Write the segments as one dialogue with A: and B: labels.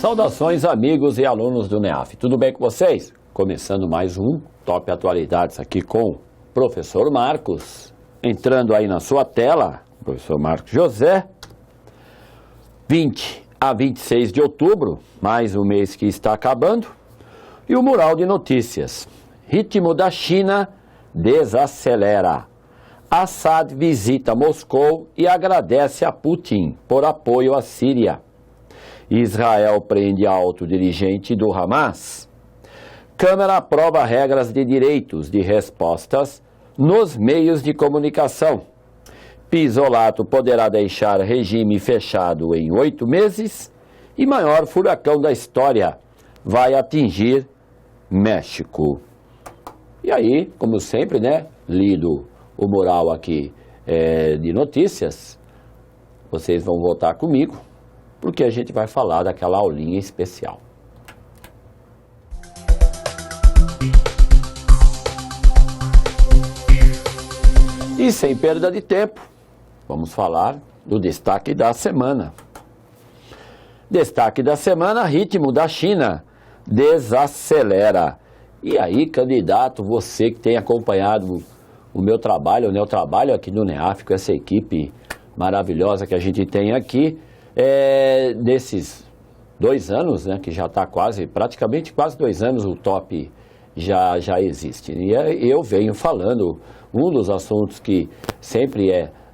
A: Saudações amigos e alunos do NEAF, tudo bem com vocês? Começando mais um Top Atualidades aqui com o professor Marcos. Entrando aí na sua tela, professor Marcos José, 20 a 26 de outubro, mais um mês que está acabando, e o mural de notícias. Ritmo da China desacelera. Assad visita Moscou e agradece a Putin por apoio à Síria. Israel prende alto dirigente do Hamas. Câmara aprova regras de direitos de respostas nos meios de comunicação. Pisolato poderá deixar regime fechado em 8 meses e maior furacão da história vai atingir México. E aí, como sempre, né, lido o mural aqui de notícias, vocês vão voltar comigo, porque a gente vai falar daquela aulinha especial. E sem perda de tempo, vamos falar do destaque da semana. Destaque da semana, ritmo da China desacelera. E aí, candidato, você que tem acompanhado o meu trabalho, né? Eu trabalho aqui no NEAF com essa equipe maravilhosa que a gente tem aqui, nesses 2 anos, né, que já está praticamente quase 2 anos o top já existe. E eu venho falando, um dos assuntos que sempre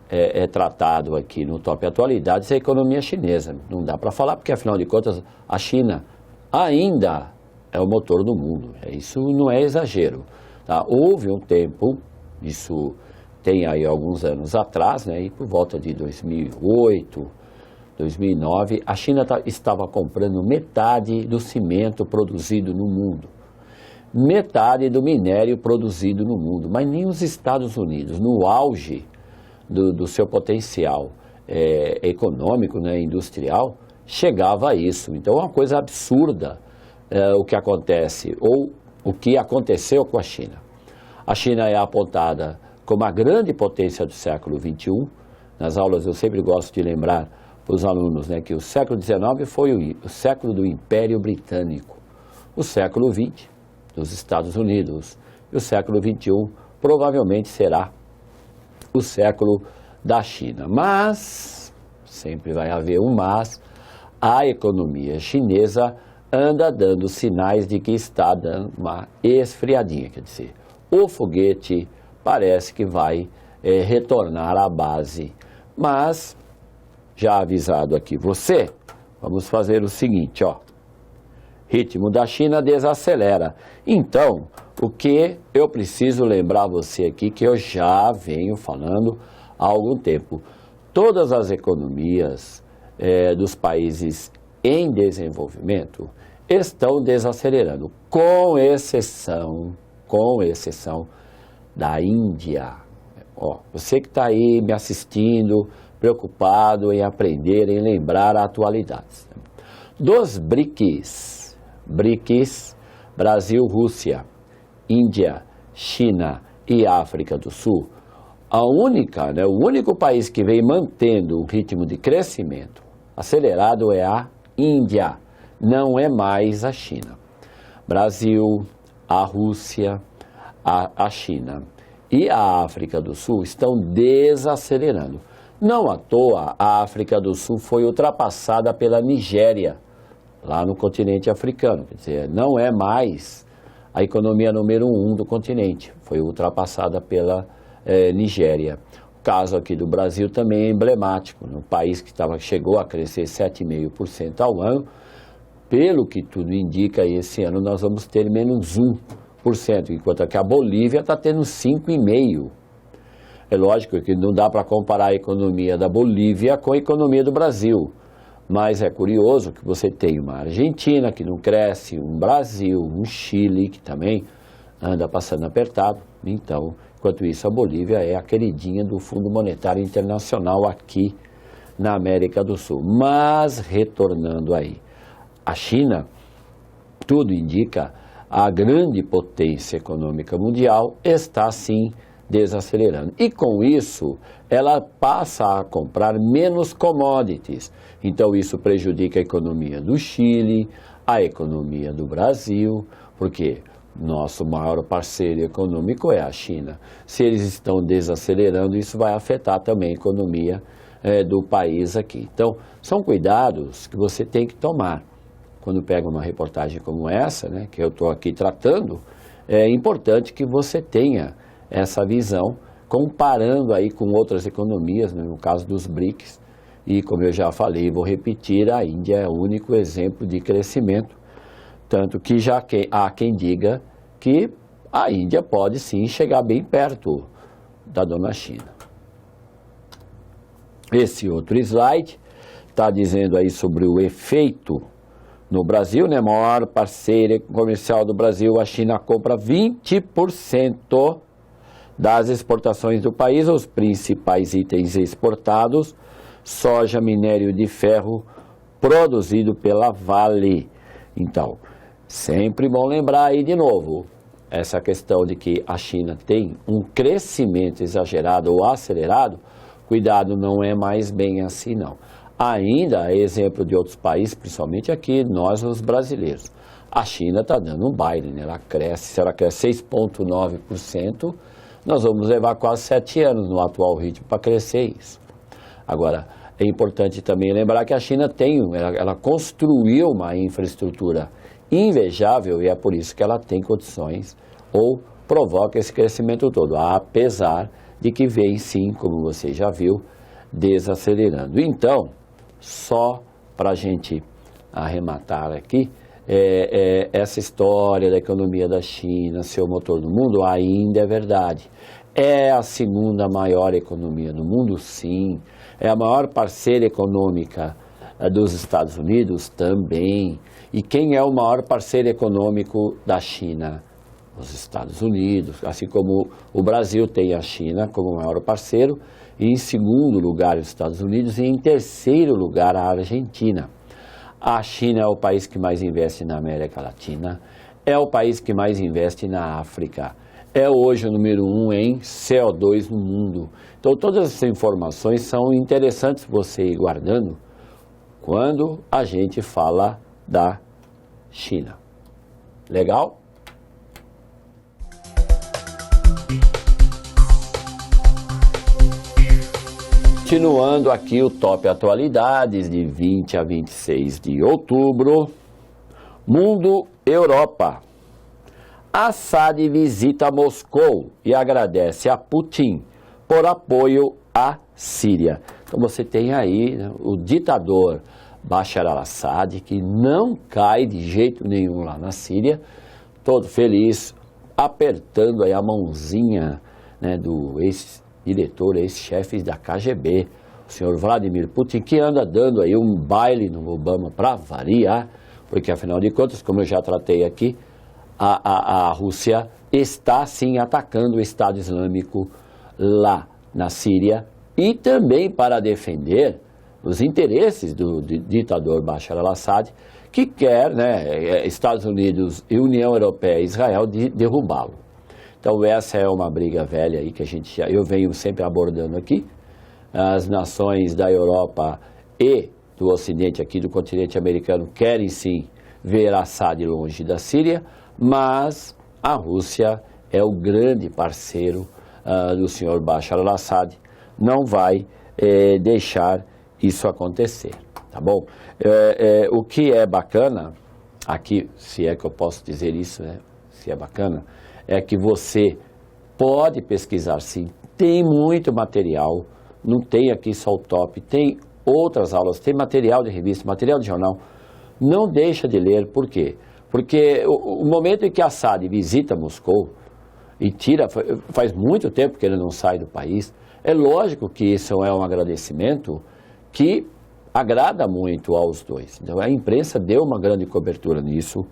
A: é tratado aqui no Top Atualidades é a economia chinesa. Não dá para falar porque, afinal de contas, a China ainda é o motor do mundo. Isso não é exagero. Tá? Houve um tempo, isso tem aí alguns anos atrás, né, e por volta de 2008, 2009, a China estava comprando metade do cimento produzido no mundo, metade do minério produzido no mundo, mas nem os Estados Unidos, no auge do seu potencial econômico, né, industrial, chegava a isso. Então é uma coisa absurda o que acontece, ou o que aconteceu com a China. A China é apontada como a grande potência do século XXI. Nas aulas eu sempre gosto de lembrar para os alunos, né, que o século XIX foi o século do Império Britânico, o século XX dos Estados Unidos e o século XXI provavelmente será o século da China. Mas, sempre vai haver um mas, a economia chinesa anda dando sinais de que está dando uma esfriadinha, quer dizer, o foguete parece que vai retornar à base. Mas, já avisado aqui você, vamos fazer o seguinte, ó. Ritmo da China desacelera. Então, o que eu preciso lembrar você aqui, que eu já venho falando há algum tempo. Todas as economias dos países em desenvolvimento estão desacelerando, com exceção da Índia. Ó, você que está aí me assistindo, preocupado em aprender, em lembrar atualidades. Dos BRICS, Brasil, Rússia, Índia, China e África do Sul, o único país que vem mantendo um ritmo de crescimento acelerado é a Índia, não é mais a China. Brasil, a Rússia, a China e a África do Sul estão desacelerando. Não à toa, a África do Sul foi ultrapassada pela Nigéria, lá no continente africano. Quer dizer, não é mais a economia número 1 do continente, foi ultrapassada pela Nigéria. O caso aqui do Brasil também é emblemático, um país que chegou a crescer 7,5% ao ano. Pelo que tudo indica, esse ano nós vamos ter menos 1%, enquanto que a Bolívia está tendo 5,5%. É lógico que não dá para comparar a economia da Bolívia com a economia do Brasil, mas é curioso que você tem uma Argentina que não cresce, um Brasil, um Chile que também anda passando apertado. Então, enquanto isso, a Bolívia é a queridinha do Fundo Monetário Internacional aqui na América do Sul. Mas, retornando aí, a China, tudo indica, a grande potência econômica mundial está sim desacelerando. E com isso, ela passa a comprar menos commodities. Então isso prejudica a economia do Chile, a economia do Brasil, porque nosso maior parceiro econômico é a China. Se eles estão desacelerando, isso vai afetar também a economia do país aqui. Então, são cuidados que você tem que tomar. Quando pega uma reportagem como essa, né, que eu estou aqui tratando, é importante que você tenha essa visão, comparando aí com outras economias, né, no caso dos BRICS, e como eu já falei, vou repetir, a Índia é o único exemplo de crescimento, tanto que já há quem diga que a Índia pode sim chegar bem perto da dona China. Esse outro slide está dizendo aí sobre o efeito no Brasil, né? Maior parceira comercial do Brasil, a China compra 20% das exportações do país. Os principais itens exportados: soja, minério de ferro produzido pela Vale. Então, sempre bom lembrar aí de novo, essa questão de que a China tem um crescimento exagerado ou acelerado, cuidado, não é mais bem assim não. Ainda, exemplo de outros países, principalmente aqui, nós os brasileiros. A China está dando um baile, né? Ela cresce, se ela cresce 6,9%, nós vamos levar quase 7 anos no atual ritmo para crescer isso. Agora, é importante também lembrar que a China ela construiu uma infraestrutura invejável e é por isso que ela tem condições ou provoca esse crescimento todo, apesar de que vem sim, como você já viu, desacelerando. Então, só para a gente arrematar aqui, essa história da economia da China ser o motor do mundo ainda é verdade. É a segunda maior economia do mundo, sim. É a maior parceira econômica dos Estados Unidos também. E quem é o maior parceiro econômico da China? Os Estados Unidos, assim como o Brasil tem a China como maior parceiro, e em segundo lugar os Estados Unidos e em terceiro lugar a Argentina. A China é o país que mais investe na América Latina, é o país que mais investe na África, é hoje o número 1 em CO2 no mundo. Então todas essas informações são interessantes você ir guardando quando a gente fala da China. Legal? Continuando aqui o Top Atualidades de 20 a 26 de outubro. Mundo Europa. Assad visita Moscou e agradece a Putin por apoio à Síria. Então você tem aí, né, o ditador Bashar al-Assad, que não cai de jeito nenhum lá na Síria, todo feliz, apertando aí a mãozinha, né, do ex-diretor, ex-chefe da KGB, o senhor Vladimir Putin, que anda dando aí um baile no Obama para variar, porque afinal de contas, como eu já tratei aqui, a Rússia está sim atacando o Estado Islâmico lá na Síria e também para defender os interesses do ditador Bashar al-Assad, que quer, né, Estados Unidos e União Europeia e Israel derrubá-lo. Então essa é uma briga velha aí que eu venho sempre abordando aqui. As nações da Europa e do Ocidente, aqui do continente americano, querem sim ver Assad longe da Síria, mas a Rússia é o grande parceiro do senhor Bashar al-Assad, não vai deixar isso acontecer, tá bom? O que é bacana, aqui, se é que eu posso dizer isso, né? Se é bacana, é que você pode pesquisar sim, tem muito material, não tem aqui só o top, tem outras aulas, tem material de revista, material de jornal, não deixa de ler, por quê? Porque o momento em que Assad visita Moscou e faz muito tempo que ele não sai do país, é lógico que isso é um agradecimento que agrada muito aos dois. Então a imprensa deu uma grande cobertura nisso,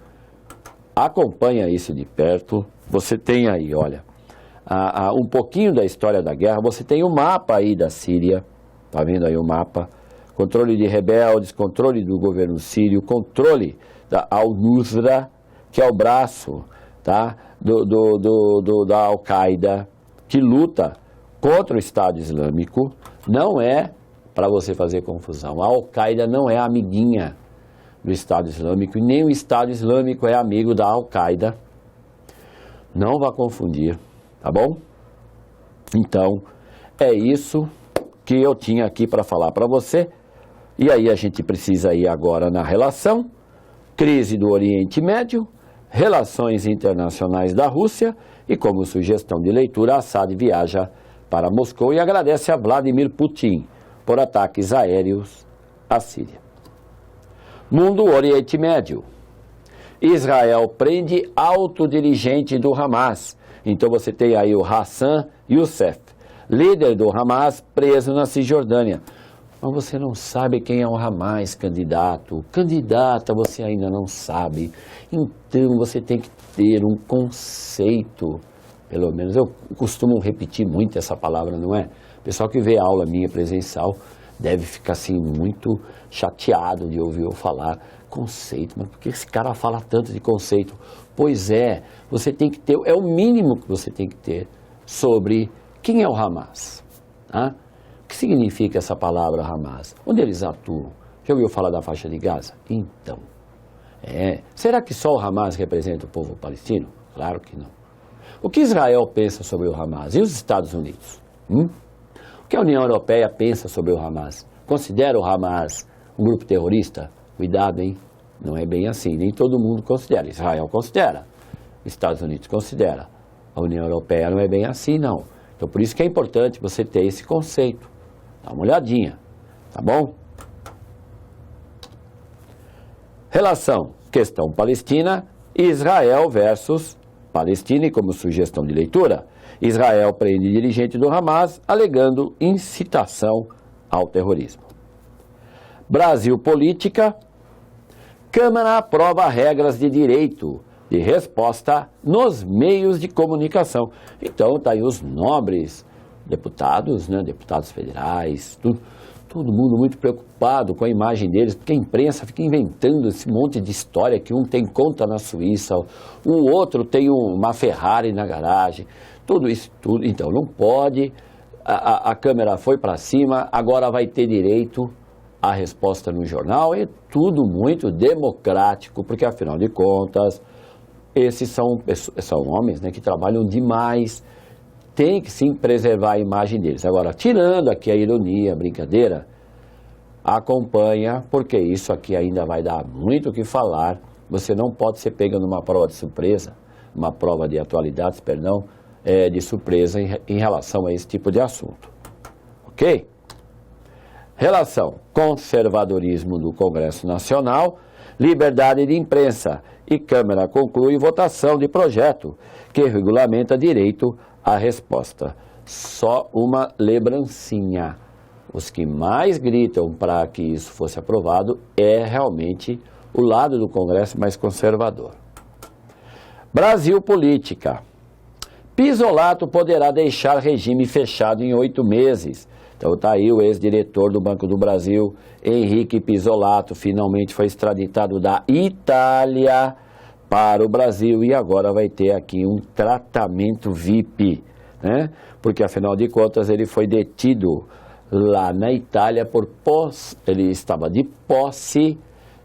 A: acompanha isso de perto. Você tem aí, olha, um pouquinho da história da guerra, você tem o mapa aí da Síria, tá vendo aí o mapa? Controle de rebeldes, controle do governo sírio, controle da Al-Nusra, que é o braço, tá, da Al-Qaeda, que luta contra o Estado Islâmico, não é para você fazer confusão. A Al-Qaeda não é amiguinha do Estado Islâmico, e nem o Estado Islâmico é amigo da Al-Qaeda. Não vá confundir, tá bom? Então, é isso que eu tinha aqui para falar para você. E aí a gente precisa ir agora na relação, crise do Oriente Médio, relações internacionais da Rússia, e como sugestão de leitura, Assad viaja para Moscou e agradece a Vladimir Putin por ataques aéreos à Síria. Mundo Oriente Médio. Israel prende alto dirigente do Hamas. Então você tem aí o Hassan Youssef, líder do Hamas, preso na Cisjordânia. Mas você não sabe quem é o Hamas, candidato. Candidata, você ainda não sabe. Então você tem que ter um conceito. Pelo menos eu costumo repetir muito essa palavra, não é? O pessoal que vê a aula minha presencial deve ficar assim muito chateado de ouvir eu falar conceito. Mas por que esse cara fala tanto de conceito? Pois é, você tem que ter, é o mínimo que você tem que ter sobre quem é o Hamas. Tá? O que significa essa palavra Hamas? Onde eles atuam? Já ouviu falar da faixa de Gaza? Então, será que só o Hamas representa o povo palestino? Claro que não. O que Israel pensa sobre o Hamas? E os Estados Unidos? O que a União Europeia pensa sobre o Hamas? Considera o Hamas um grupo terrorista? Cuidado, hein? Não é bem assim. Nem todo mundo considera. Israel considera. Os Estados Unidos considera. A União Europeia não é bem assim, não. Então, por isso que é importante você ter esse conceito. Dá uma olhadinha. Tá bom? Relação, questão Palestina, Israel versus Palestina, e como sugestão de leitura, Israel prende dirigente do Hamas alegando incitação ao terrorismo. Brasil política, Câmara aprova regras de direito de resposta nos meios de comunicação. Então, tá aí os nobres deputados, né, deputados federais, todo mundo muito preocupado com a imagem deles, porque a imprensa fica inventando esse monte de história, que um tem conta na Suíça, o outro tem uma Ferrari na garagem, tudo isso, tudo. Então, não pode, a Câmara foi para cima, agora vai ter direito à resposta no jornal, é tudo muito democrático, porque afinal de contas, esses são homens, né, que trabalham demais, tem que sim preservar a imagem deles. Agora, tirando aqui a ironia, a brincadeira, acompanha, porque isso aqui ainda vai dar muito o que falar. Você não pode ser pego numa prova de surpresa, uma prova de atualidades, perdão, de surpresa em relação a esse tipo de assunto. Ok? Relação conservadorismo do Congresso Nacional, liberdade de imprensa, e Câmara conclui votação de projeto que regulamenta direito à resposta. Só uma lembrancinha. Os que mais gritam para que isso fosse aprovado é realmente o lado do Congresso mais conservador. Brasil política. Pisolato poderá deixar regime fechado em 8 meses. Então está aí o ex-diretor do Banco do Brasil, Henrique Pisolato, finalmente foi extraditado da Itália para o Brasil e agora vai ter aqui um tratamento VIP, né? Porque afinal de contas ele foi detido lá na Itália ele estava de posse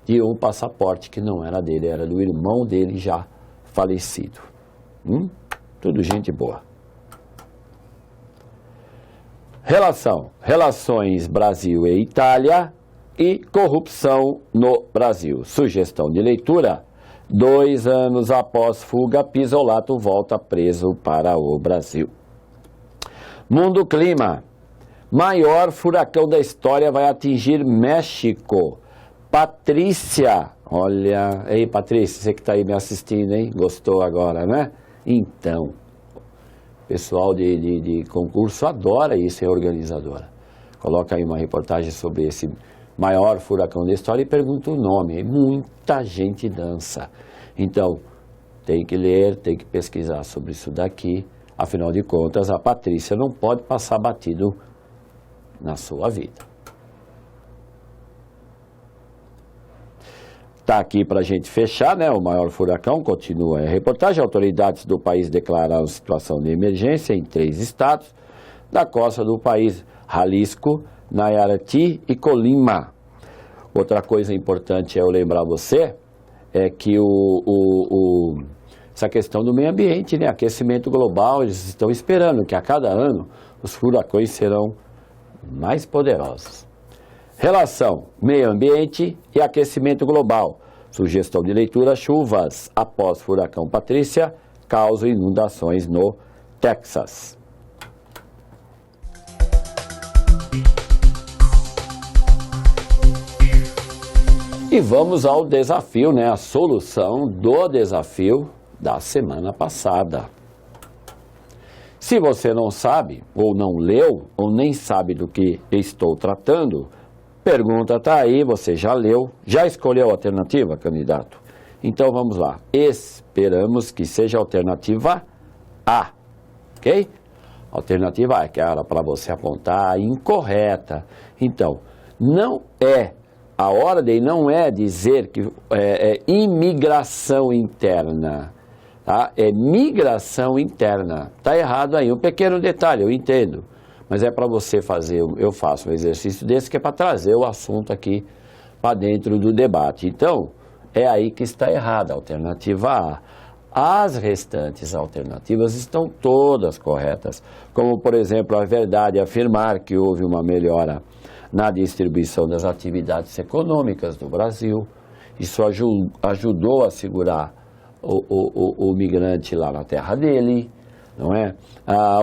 A: de um passaporte que não era dele, era do irmão dele já falecido. Tudo gente boa. Relações Brasil e Itália e corrupção no Brasil. Sugestão de leitura: 2 anos após fuga, Pisolato volta preso para o Brasil. Mundo Clima. Maior furacão da história vai atingir México. Patrícia, olha, ei Patrícia, você que está aí me assistindo, hein? Gostou agora, né? Então, pessoal de concurso adora isso, é organizadora. Coloca aí uma reportagem sobre esse maior furacão da história e pergunta o nome. Muita gente dança. Então, tem que ler, tem que pesquisar sobre isso daqui. Afinal de contas, a Patrícia não pode passar batido na sua vida. está aqui para a gente fechar, né? O maior furacão continua. Reportagem: autoridades do país declararam situação de emergência em 3 estados da costa do país: Jalisco, Nayarit e Colima. Outra coisa importante é eu lembrar você, é que essa questão do meio ambiente, né? Aquecimento global, eles estão esperando que a cada ano os furacões serão mais poderosos. Relação meio ambiente e aquecimento global. Sugestão de leitura: chuvas após furacão Patrícia causam inundações no Texas. E vamos ao desafio, né? A solução do desafio da semana passada. Se você não sabe, ou não leu, ou nem sabe do que estou tratando, pergunta está aí, você já leu, já escolheu a alternativa, candidato? Então vamos lá. Esperamos que seja a alternativa A, ok? Alternativa A é aquela para você apontar a incorreta. Então, não é. A ordem não é dizer que é imigração interna, tá? É migração interna. Está errado aí. Um pequeno detalhe, eu entendo. Mas é para você fazer, eu faço um exercício desse que é para trazer o assunto aqui para dentro do debate. Então, é aí que está errada a alternativa A. As restantes alternativas estão todas corretas. Como, por exemplo, a verdade afirmar que houve uma melhora na distribuição das atividades econômicas do Brasil. Isso ajudou a segurar o migrante lá na terra dele, não é?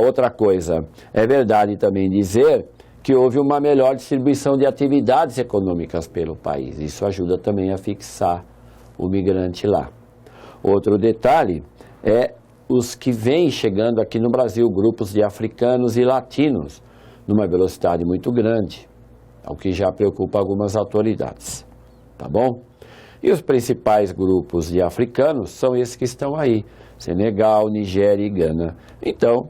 A: Outra coisa, é verdade também dizer que houve uma melhor distribuição de atividades econômicas pelo país. Isso ajuda também a fixar o migrante lá. Outro detalhe é os que vêm chegando aqui no Brasil, grupos de africanos e latinos, numa velocidade muito grande, o que já preocupa algumas autoridades, tá bom? E os principais grupos de africanos são esses que estão aí: Senegal, Nigéria e Gana. Então,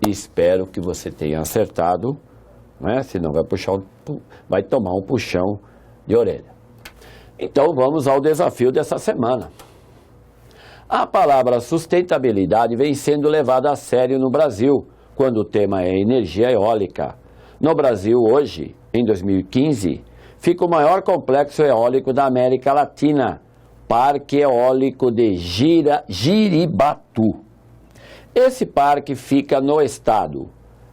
A: espero que você tenha acertado, né? Senão vai tomar um puxão de orelha. Então, vamos ao desafio dessa semana. A palavra sustentabilidade vem sendo levada a sério no Brasil, quando o tema é energia eólica. No Brasil, hoje, em 2015, fica o maior complexo eólico da América Latina, Parque Eólico de Jiribatu. Esse parque fica no estado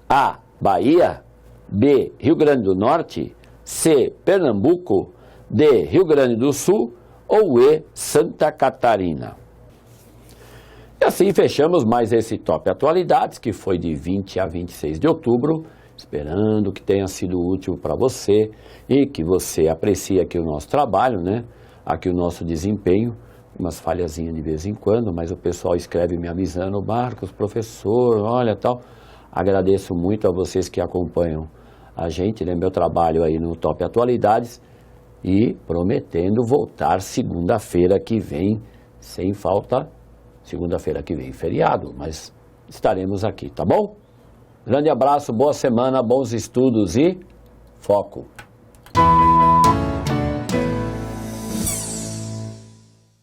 A: A, Bahia, B, Rio Grande do Norte, C, Pernambuco, D, Rio Grande do Sul ou E, Santa Catarina. E assim fechamos mais esse Top Atualidades, que foi de 20 a 26 de outubro, esperando que tenha sido útil para você e que você aprecie aqui o nosso trabalho, né? Aqui o nosso desempenho, umas falhazinhas de vez em quando, mas o pessoal escreve me avisando: Marcos, professor, olha tal. Agradeço muito a vocês que acompanham a gente, né? Meu trabalho aí no Top Atualidades, e prometendo voltar segunda-feira que vem, sem falta. Segunda-feira que vem, feriado, mas estaremos aqui, tá bom? Grande abraço, boa semana, bons estudos e foco!